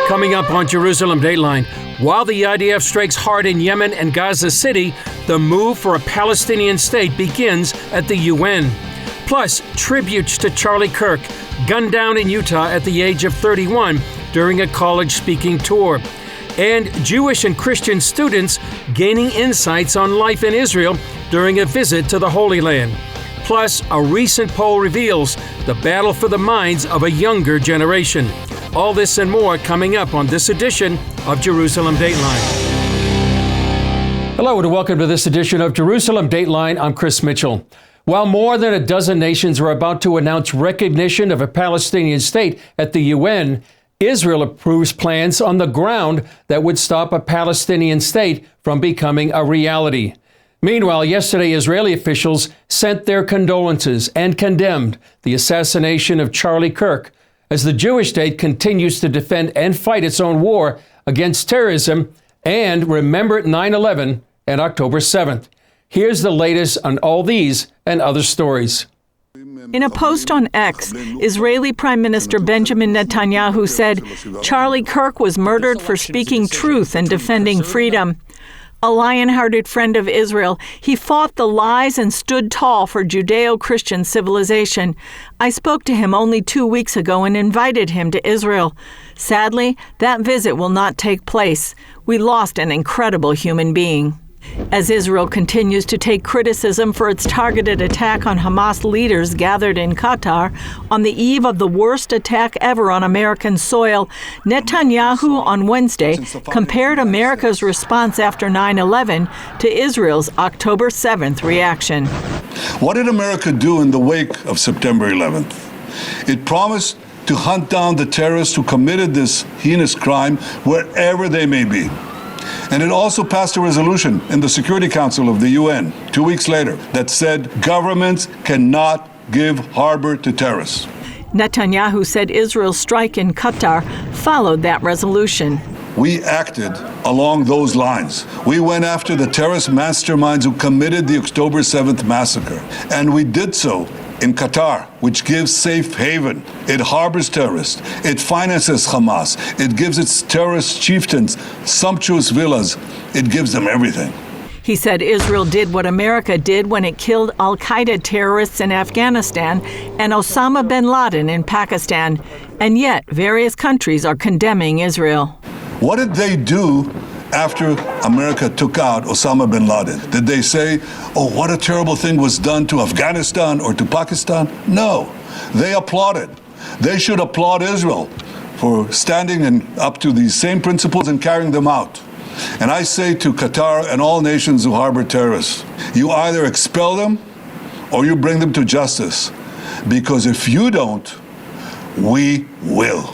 Coming up on Jerusalem Dateline, while the IDF strikes hard in Yemen and Gaza City, the move for a Palestinian state begins at the UN. Plus, tributes to Charlie Kirk, gunned down in Utah at the age of 31 during a college speaking tour. And Jewish and Christian students gaining insights on life in Israel during a visit to the Holy Land. Plus, a recent poll reveals the battle for the minds of a younger generation. All this and more coming up on this edition of Jerusalem Dateline. Hello and welcome to this edition of Jerusalem Dateline. I'm Chris Mitchell. While more than a dozen nations are about to announce recognition of a Palestinian state at the UN, Israel approves plans on the ground that would stop a Palestinian state from becoming a reality. Meanwhile, yesterday, Israeli officials sent their condolences and condemned the assassination of Charlie Kirk as the Jewish state continues to defend and fight its own war against terrorism and remember 9/11 and October 7th. Here's the latest on all these and other stories. In a post on X, Israeli Prime Minister Benjamin Netanyahu said Charlie Kirk was murdered for speaking truth and defending freedom. A lion-hearted friend of Israel, he fought the lies and stood tall for Judeo-Christian civilization. I spoke to him only 2 weeks ago and invited him to Israel. Sadly, that visit will not take place. We lost an incredible human being. As Israel continues to take criticism for its targeted attack on Hamas leaders gathered in Qatar on the eve of the worst attack ever on American soil, Netanyahu on Wednesday compared America's response after 9/11 to Israel's October 7th reaction. What did America do in the wake of September 11th? It promised to hunt down the terrorists who committed this heinous crime wherever they may be. And it also passed a resolution in the Security Council of the UN 2 weeks later that said governments cannot give harbor to terrorists. Netanyahu said Israel's strike in Qatar followed that resolution. We acted along those lines. We went after the terrorist masterminds who committed the October 7th massacre. And we did so in Qatar, which gives safe haven. It harbors terrorists. It finances Hamas. It gives its terrorist chieftains sumptuous villas. It gives them everything. He said Israel did what America did when it killed al-Qaeda terrorists in Afghanistan and Osama bin Laden in Pakistan. And yet, various countries are condemning Israel. What did they do after America took out Osama bin Laden? Did they say, oh, what a terrible thing was done to Afghanistan or to Pakistan? No, they applauded. They should applaud Israel for standing up to these same principles and carrying them out. And I say to Qatar and all nations who harbor terrorists, you either expel them or you bring them to justice. Because if you don't, we will.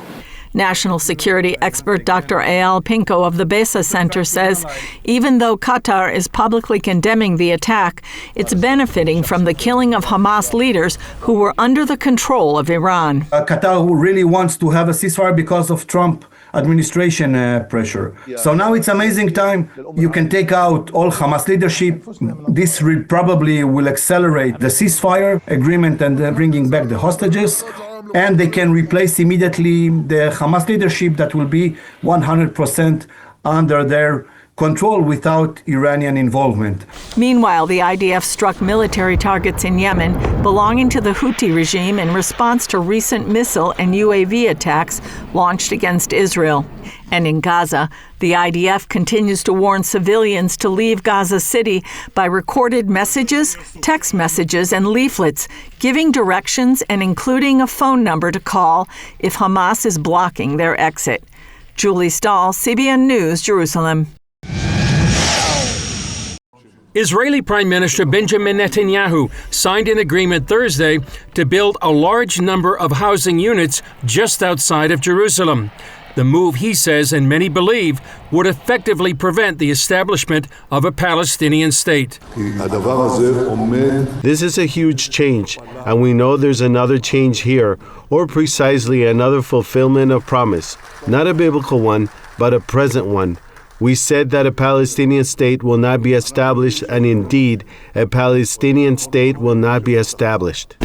National security expert Dr. Eyal Pinko of the Besa Center says even though Qatar is publicly condemning the attack, it's benefiting from the killing of Hamas leaders who were under the control of Iran. Qatar who really wants to have a ceasefire because of Trump administration pressure. So now it's amazing time. You can take out all Hamas leadership. This probably will accelerate the ceasefire agreement and bringing back the hostages. And they can replace immediately the Hamas leadership that will be 100% under their control without Iranian involvement. Meanwhile, the IDF struck military targets in Yemen belonging to the Houthi regime in response to recent missile and UAV attacks launched against Israel. And in Gaza, the IDF continues to warn civilians to leave Gaza City by recorded messages, text messages, and leaflets, giving directions and including a phone number to call if Hamas is blocking their exit. Julie Stahl, CBN News, Jerusalem. Israeli Prime Minister Benjamin Netanyahu signed an agreement Thursday to build a large number of housing units just outside of Jerusalem. The move, he says, and many believe, would effectively prevent the establishment of a Palestinian state. This is a huge change, and we know there's another change here, or precisely another fulfillment of promise, not a biblical one, but a present one. We said that a Palestinian state will not be established, and indeed, a Palestinian state will not be established.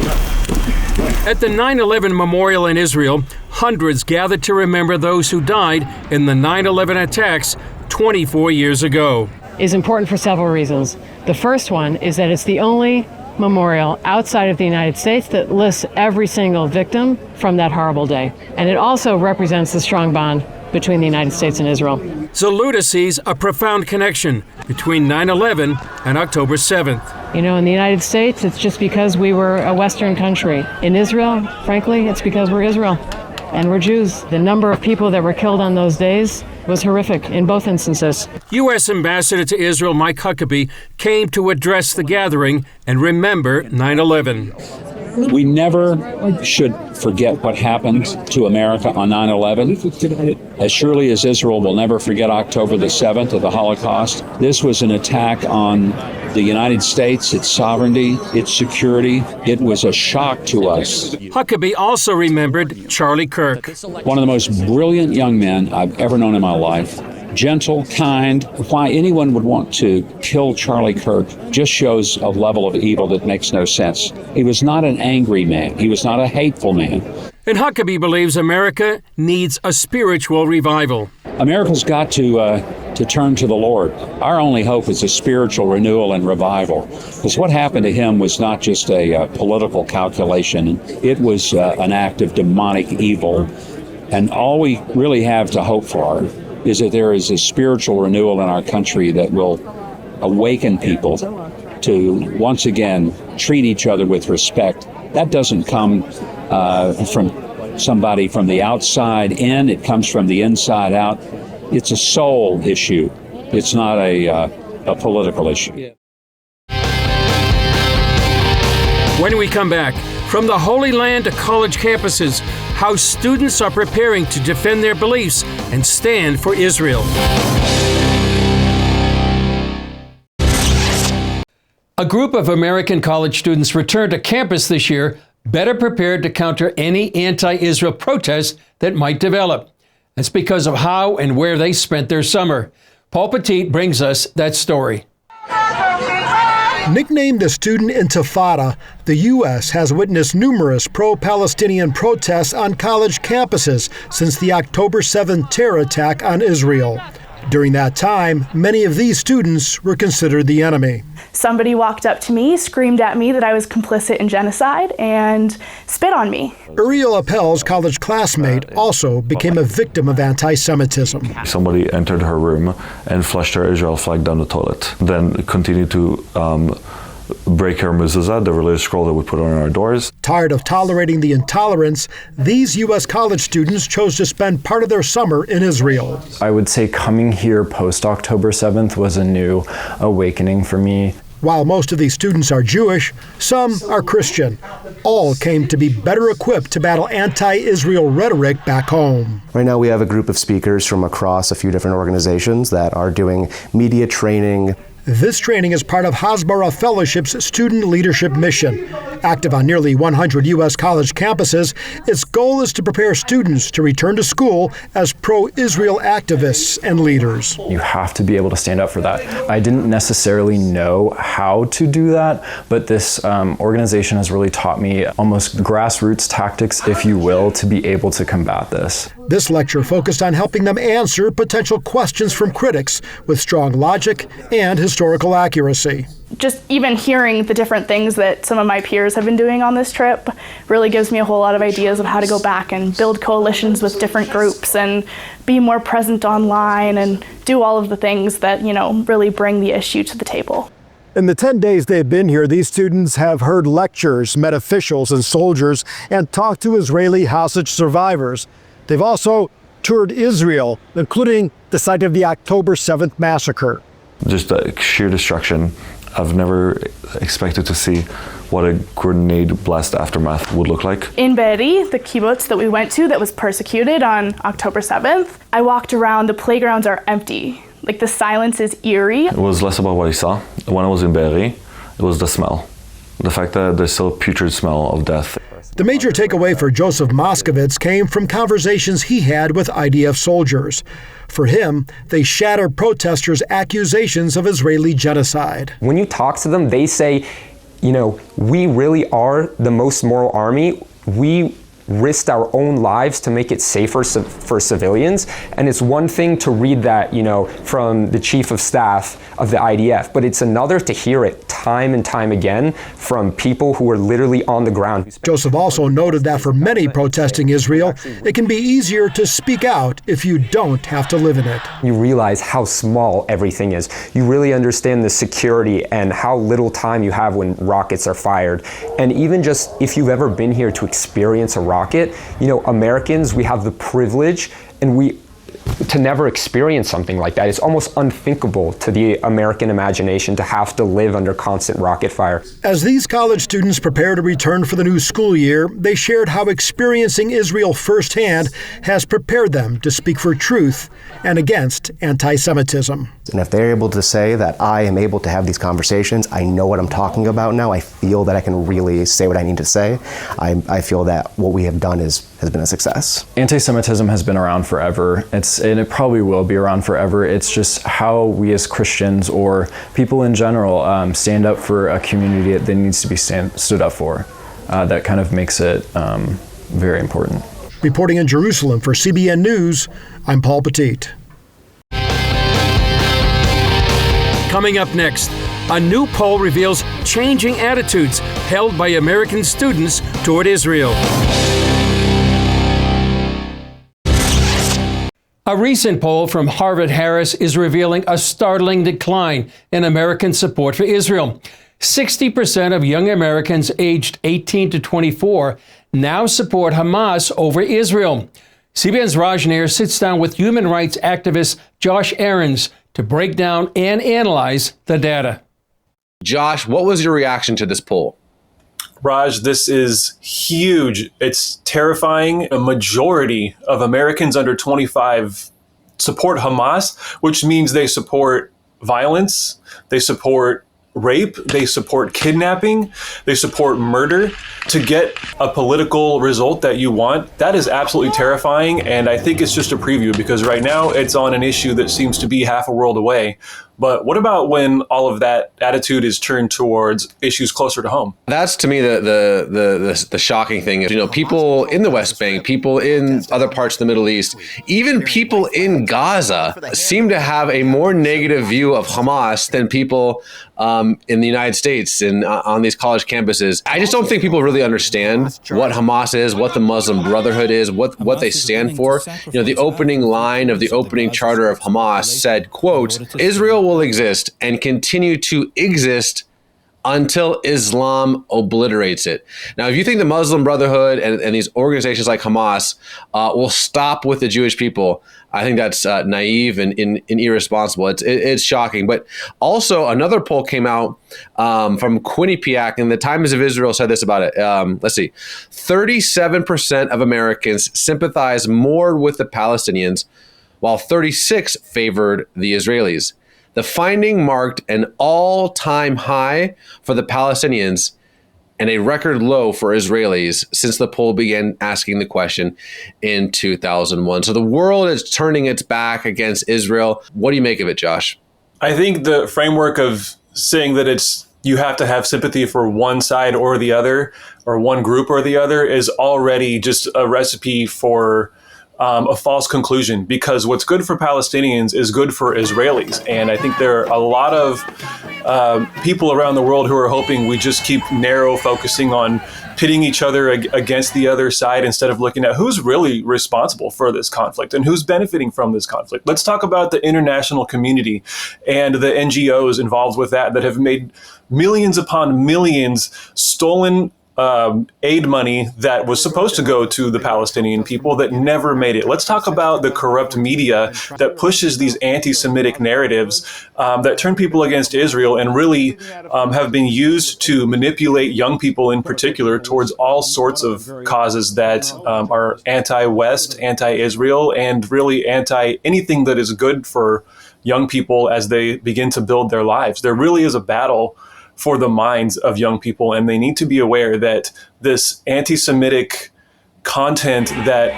At the 9/11 memorial in Israel, hundreds gathered to remember those who died in the 9/11 attacks 24 years ago. Is important for several reasons. The first one is that it's the only memorial outside of the United States that lists every single victim from that horrible day. And it also represents the strong bond between the United States and Israel. Zaluda sees a profound connection between 9/11 and October 7th. You know, in the United States, it's just because we were a Western country. In Israel, frankly, it's because we're Israel and we're Jews. The number of people that were killed on those days was horrific in both instances. U.S. Ambassador to Israel Mike Huckabee came to address the gathering and remember 9/11. We never should forget what happened to America on 9/11. As surely as Israel will never forget October the 7th of the Holocaust, this was an attack on the United States, its sovereignty, its security. It was a shock to us. Huckabee also remembered Charlie Kirk. One of the most brilliant young men I've ever known in my life. Gentle, kind. Why anyone would want to kill Charlie Kirk just shows a level of evil that makes no sense. He was not an angry man. He was not a hateful man. And Huckabee believes America needs a spiritual revival. America's got to turn to the Lord. Our only hope is a spiritual renewal and revival. Because what happened to him was not just a political calculation. It was an act of demonic evil. And all we really have to hope for is that there is a spiritual renewal in our country that will awaken people to once again treat each other with respect. That doesn't come from somebody from the outside in, it comes from the inside out. It's a soul issue. It's not a political issue. When we come back, from the Holy Land to college campuses, how students are preparing to defend their beliefs and stand for Israel. A group of American college students returned to campus this year, better prepared to counter any anti-Israel protests that might develop. That's because of how and where they spent their summer. Paul Petit brings us that story. Nicknamed the Student Intifada, the U.S. has witnessed numerous pro-Palestinian protests on college campuses since the October 7th terror attack on Israel. During that time, many of these students were considered the enemy. Somebody walked up to me, screamed at me that I was complicit in genocide, and spit on me. Uriel Appel's college classmate also became a victim of anti-Semitism. Somebody entered her room and flushed her Israel flag down the toilet, then continued to break her mezuzah, the religious scroll that we put on our doors. Tired of tolerating the intolerance, these U.S. college students chose to spend part of their summer in Israel. I would say coming here post-October 7th was a new awakening for me. While most of these students are Jewish, some are Christian. All came to be better equipped to battle anti-Israel rhetoric back home. Right now we have a group of speakers from across a few different organizations that are doing media training. This training is part of Hasbara Fellowship's student leadership mission. Active on nearly 100 U.S. college campuses, its goal is to prepare students to return to school as pro-Israel activists and leaders. You have to be able to stand up for that. I didn't necessarily know how to do that, but this organization has really taught me almost grassroots tactics, if you will, to be able to combat this. This lecture focused on helping them answer potential questions from critics with strong logic and historical accuracy. Just even hearing the different things that some of my peers have been doing on this trip really gives me a whole lot of ideas of how to go back and build coalitions with different groups and be more present online and do all of the things that, really bring the issue to the table. In the 10 days they've been here, these students have heard lectures, met officials and soldiers, and talked to Israeli hostage survivors. They've also toured Israel, including the site of the October 7th massacre. Just the sheer destruction. I've never expected to see what a grenade blast aftermath would look like. In Be'eri, the kibbutz that we went to that was persecuted on October 7th, I walked around, the playgrounds are empty. The silence is eerie. It was less about what I saw. When I was in Be'eri, it was the smell. The fact that there's still a putrid smell of death. The major takeaway for Joseph Moskowitz came from conversations he had with IDF soldiers. For him, they shattered protesters' accusations of Israeli genocide. When you talk to them, they say, we really are the most moral army. We risked our own lives to make it safer for civilians. And it's one thing to read that, from the chief of staff of the IDF, but it's another to hear it time and time again from people who are literally on the ground. Joseph also noted that for many protesting Israel, it can be easier to speak out if you don't have to live in it. You realize how small everything is. You really understand the security and how little time you have when rockets are fired. And even just if you've ever been here to experience a rocket, Americans, we have the privilege to never experience something like that. It's almost unthinkable to the American imagination to have to live under constant rocket fire. As these college students prepare to return for the new school year, they shared how experiencing Israel firsthand has prepared them to speak for truth and against anti-Semitism. And if they're able to say that I am able to have these conversations, I know what I'm talking about now, I feel that I can really say what I need to say, I feel that what we have done has been a success. Anti-Semitism has been around forever. And it probably will be around forever. It's just how we as Christians or people in general stand up for a community that needs to be stood up for. That kind of makes it very important. Reporting in Jerusalem for CBN News, I'm Paul Petit. Coming up next, a new poll reveals changing attitudes held by American students toward Israel. A recent poll from Harvard-Harris is revealing a startling decline in American support for Israel. 60% of young Americans aged 18 to 24 now support Hamas over Israel. CBN's Raj Nair sits down with human rights activist Josh Ahrens to break down and analyze the data. Josh, what was your reaction to this poll? Raj, this is huge. It's terrifying. A majority of Americans under 25 support Hamas, which means they support violence, they support rape, they support kidnapping, they support murder. To get a political result that you want, that is absolutely terrifying. And I think it's just a preview because right now it's on an issue that seems to be half a world away. But what about when all of that attitude is turned towards issues closer to home? That's to me the shocking thing is, people in the West Bank, people in other parts of the Middle East, even people in Gaza seem to have a more negative view of Hamas than people in the United States and on these college campuses. I just don't think people really understand what Hamas is, what the Muslim Brotherhood is, what they stand for. The opening line of the opening charter of Hamas said, quote, Israel will exist and continue to exist until Islam obliterates it. Now, if you think the Muslim Brotherhood and these organizations like Hamas will stop with the Jewish people, I think that's naive and irresponsible. It's shocking. But also another poll came out from Quinnipiac, and the Times of Israel said this about it. Let's see. 37% of Americans sympathize more with the Palestinians, while 36% favored the Israelis. The finding marked an all-time high for the Palestinians and a record low for Israelis since the poll began asking the question in 2001. So the world is turning its back against Israel. What do you make of it, Josh? I think the framework of saying that you have to have sympathy for one side or the other, or one group or the other, is already just a recipe for a false conclusion, because what's good for Palestinians is good for Israelis. And I think there are a lot of people around the world who are hoping we just keep narrow focusing on pitting each other against the other side instead of looking at who's really responsible for this conflict and who's benefiting from this conflict. Let's talk about the international community and the NGOs involved with that have made millions upon millions stolen aid money that was supposed to go to the Palestinian people that never made it. Let's talk about the corrupt media that pushes these anti-Semitic narratives that turn people against Israel and really have been used to manipulate young people in particular towards all sorts of causes that are anti-West, anti-Israel, and really anti-anything that is good for young people as they begin to build their lives. There really is a battle for the minds of young people, and they need to be aware that this anti-Semitic content that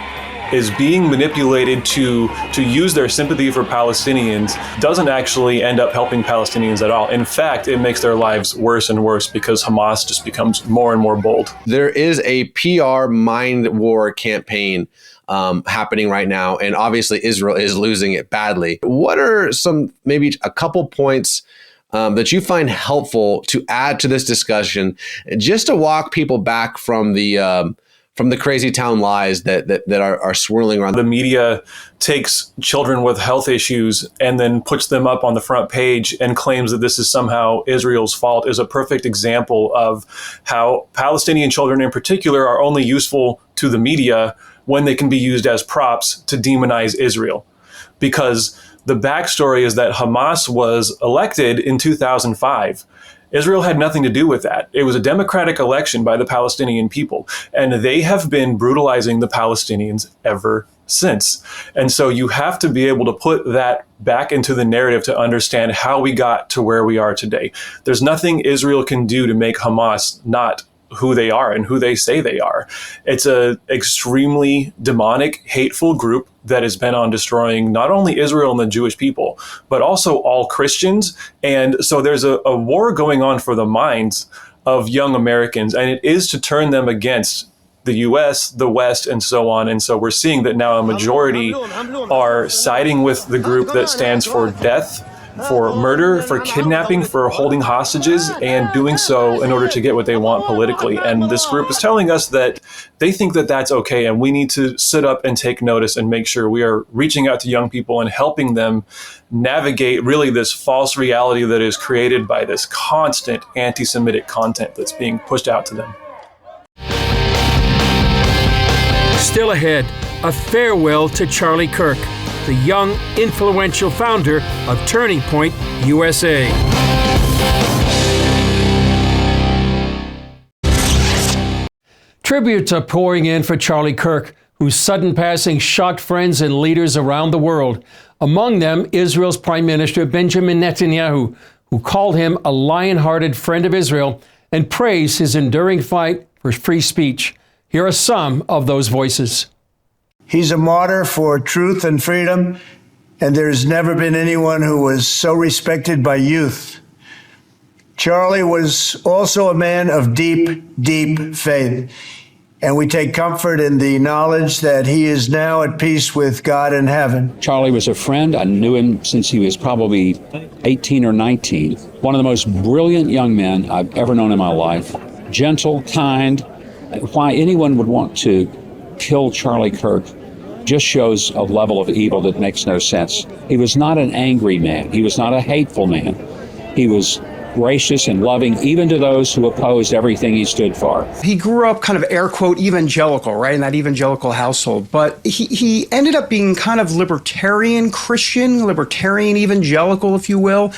is being manipulated to use their sympathy for Palestinians doesn't actually end up helping Palestinians at all. In fact, it makes their lives worse and worse because Hamas just becomes more and more bold. There is a PR mind war campaign happening right now, and obviously Israel is losing it badly. What are maybe a couple points that you find helpful to add to this discussion, just to walk people back from the crazy town lies that are swirling around? The media takes children with health issues and then puts them up on the front page and claims that this is somehow Israel's fault is a perfect example of how Palestinian children in particular are only useful to the media when they can be used as props to demonize Israel. Because the backstory is that Hamas was elected in 2005. Israel had nothing to do with that. It was a democratic election by the Palestinian people, and they have been brutalizing the Palestinians ever since. And so you have to be able to put that back into the narrative to understand how we got to where we are today. There's nothing Israel can do to make Hamas not who they are and who they say they are. It's an extremely demonic, hateful group that is bent on destroying not only Israel and the Jewish people, but also all Christians. And so there's a war going on for the minds of young Americans, and it is to turn them against the US, the West, and so on. And so we're seeing that now a majority are siding with the group that stands for death, for murder, for kidnapping, for holding hostages, and doing so in order to get what they want politically. And this group is telling us that they think that that's okay, and we need to sit up and take notice and make sure we are reaching out to young people and helping them navigate really this false reality that is created by this constant anti-Semitic content that's being pushed out to them. Still ahead, a farewell to Charlie Kirk, the young, influential founder of Turning Point USA. Tributes are pouring in for Charlie Kirk, whose sudden passing shocked friends and leaders around the world. Among them, Israel's Prime Minister Benjamin Netanyahu, who called him a lion-hearted friend of Israel and praised his enduring fight for free speech. Here are some of those voices. He's a martyr for truth and freedom, and there's never been anyone who was so respected by youth. Charlie was also a man of deep, deep faith, and we take comfort in the knowledge that he is now at peace with God in heaven. Charlie was a friend. I knew him since he was probably 18 or 19. One of the most brilliant young men I've ever known in my life. Gentle, kind. Why anyone would want to kill Charlie Kirk just shows a level of evil that makes no sense. He was not an angry man. He was not a hateful man. He was gracious and loving, even to those who opposed everything he stood for. He grew up kind of air quote evangelical, right, in that evangelical household. But he ended up being kind of libertarian Christian, libertarian evangelical, if you will,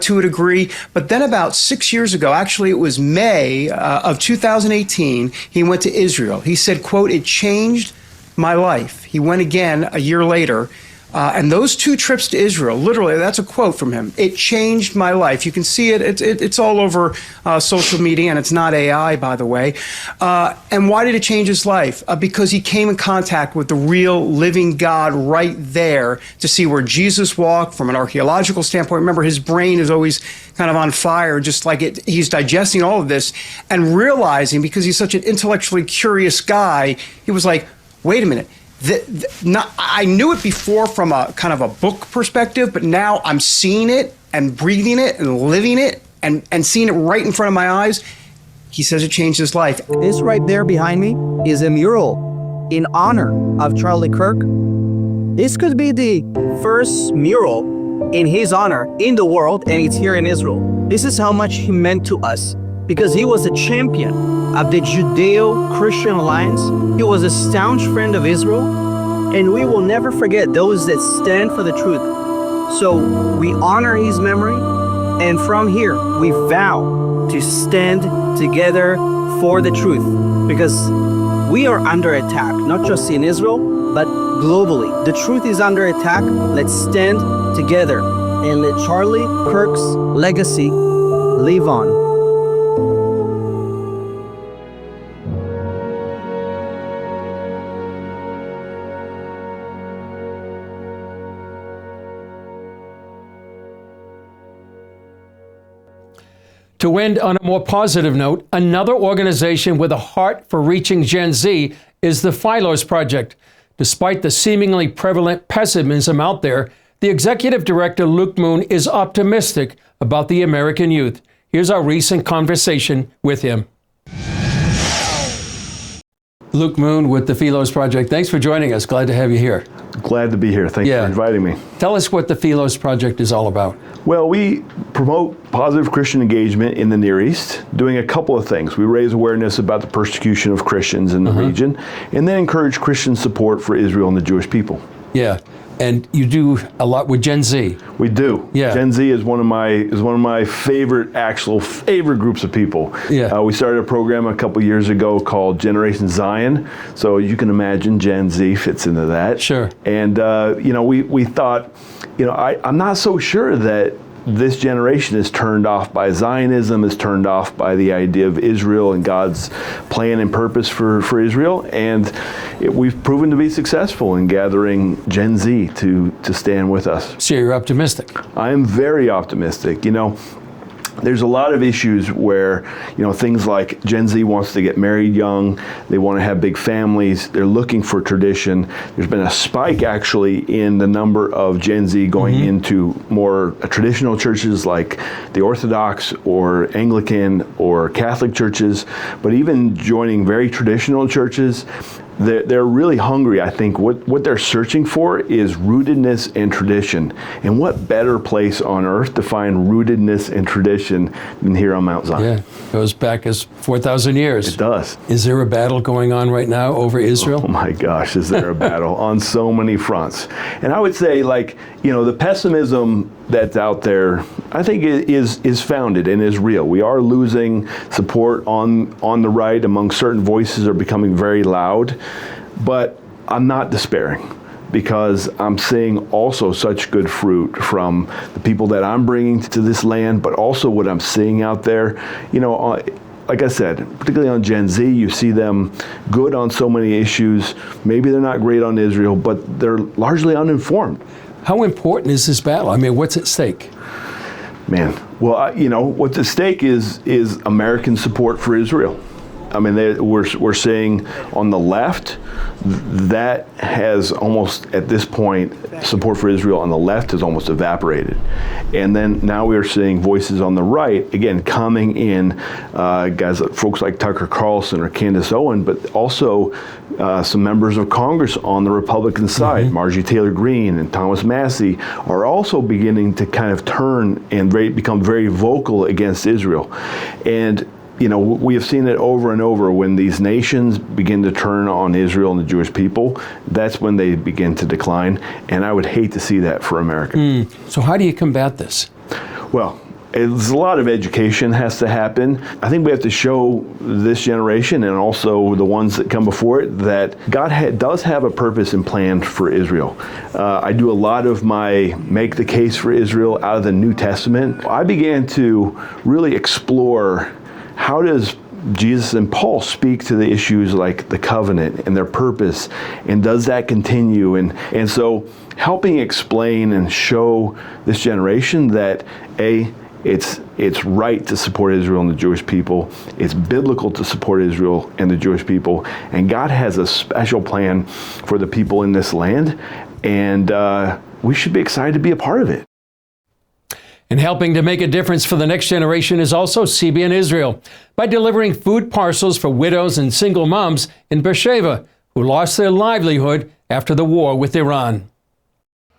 to a degree. But then about 6 years ago, actually it was May of 2018, he went to Israel. He said, quote, "It changed my life." He went again a year later. And those two trips to Israel, literally, that's a quote from him. "It changed my life." You can see it. It's all over social media, and it's not AI, by the way. And why did it change his life? Because he came in contact with the real living God right there to see where Jesus walked from an archaeological standpoint. Remember, his brain is always kind of on fire, just like he's digesting all of this and realizing, because he's such an intellectually curious guy, he was like, wait a minute. I knew it before from a kind of a book perspective, but now I'm seeing it and breathing it and living it and seeing it right in front of my eyes. He says it changed his life. This right there behind me is a mural in honor of Charlie Kirk. This could be the first mural in his honor in the world, and it's here in Israel. This is how much he meant to us, because he was a champion of the Judeo-Christian alliance. He was a staunch friend of Israel, and we will never forget those that stand for the truth. So we honor his memory, and from here, we vow to stand together for the truth, because we are under attack, not just in Israel, but globally. The truth is under attack. Let's stand together and let Charlie Kirk's legacy live on. To end on a more positive note, another organization with a heart for reaching Gen Z is the Philos Project. Despite the seemingly prevalent pessimism out there, the executive director, Luke Moon, is optimistic about the American youth. Here's our recent conversation with him. Luke Moon with the Philos Project. Thanks for joining us. Glad to have you here. Glad to be here. Thanks for inviting me. Tell us what the Philos Project is all about. Well, we promote positive Christian engagement in the Near East, doing a couple of things. We raise awareness about the persecution of Christians in the region, and then encourage Christian support for Israel and the Jewish people. Yeah, and you do a lot with Gen Z. We do. Yeah. Gen Z is one of my favorite groups of people. Yeah. We started a program a couple years ago called Generation Zion. So you can imagine Gen Z fits into that. Sure. And we thought, I'm not so sure that this generation is turned off by Zionism, is turned off by the idea of Israel and God's plan and purpose for Israel. And we've proven to be successful in gathering Gen Z to stand with us. So you're optimistic? I am very optimistic. There's a lot of issues where, things like Gen Z wants to get married young, they want to have big families, they're looking for tradition. There's been a spike actually in the number of Gen Z going into more traditional churches like the Orthodox or Anglican or Catholic churches, but even joining very traditional churches. They're really hungry. I think what they're searching for is rootedness and tradition. And what better place on earth to find rootedness and tradition than here on Mount Zion? Yeah, goes back as 4,000 years. It does. Is there a battle going on right now over Israel? Oh my gosh, is there a battle on so many fronts? And I would say, the pessimism that's out there, I think is founded and is real. We are losing support on the right among certain voices are becoming very loud, but I'm not despairing because I'm seeing also such good fruit from the people that I'm bringing to this land, but also what I'm seeing out there. Like I said, particularly on Gen Z, you see them good on so many issues. Maybe they're not great on Israel, but they're largely uninformed. How important is this battle? I mean, what's at stake? Man, well, what's at stake is American support for Israel. I mean, we're seeing on the left that has almost, at this point, support for Israel on the left has almost evaporated. And then now we are seeing voices on the right, again, coming in, folks like Tucker Carlson or Candace Owen, but also some members of Congress on the Republican side, Marjorie Taylor Greene and Thomas Massie, are also beginning to kind of turn and become very vocal against Israel. And we have seen it over and over. When these nations begin to turn on Israel and the Jewish people, that's when they begin to decline. And I would hate to see that for America. So how do you combat this? Well, there's a lot of education has to happen. I think we have to show this generation and also the ones that come before it that God does have a purpose and plan for Israel. I do a lot of my make the case for Israel out of the New Testament. I began to really explore how does Jesus and Paul speak to the issues like the covenant and their purpose, and does that continue? And so helping explain and show this generation that it's right to support Israel and the Jewish people. It's biblical to support Israel and the Jewish people. And God has a special plan for the people in this land. And we should be excited to be a part of it. And helping to make a difference for the next generation is also CBN Israel by delivering food parcels for widows and single moms in Beersheba who lost their livelihood after the war with Iran.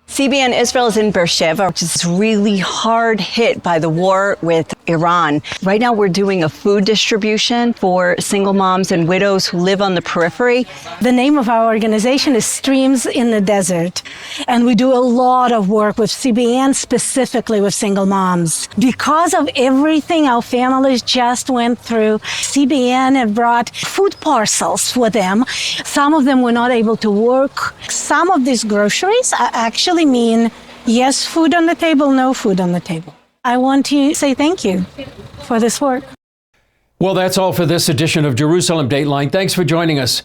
CBN Israel is in Beersheba, which is really hard hit by the war with Iran. Right now, we're doing a food distribution for single moms and widows who live on the periphery. The name of our organization is Streams in the Desert, and we do a lot of work with CBN, specifically with single moms. Because of everything our families just went through, CBN have brought food parcels for them. Some of them were not able to work. Some of these groceries are actually mean yes, food on the table, no food on the table. I want to say thank you for this work. Well, that's all for this edition of Jerusalem Dateline. Thanks for joining us.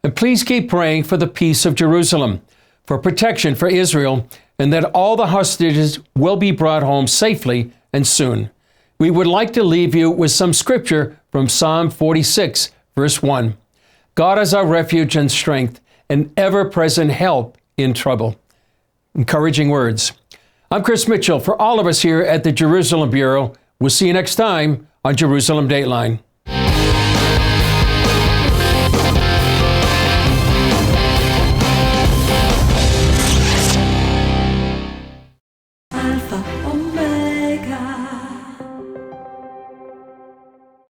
And please keep praying for the peace of Jerusalem, for protection for Israel, and that all the hostages will be brought home safely and soon. we would like to leave you with some scripture from Psalm 46, verse 1. God is our refuge and strength, an ever-present help in trouble. Encouraging words. I'm Chris Mitchell. For all of us here at the Jerusalem Bureau, we'll see you next time on Jerusalem Dateline. Alpha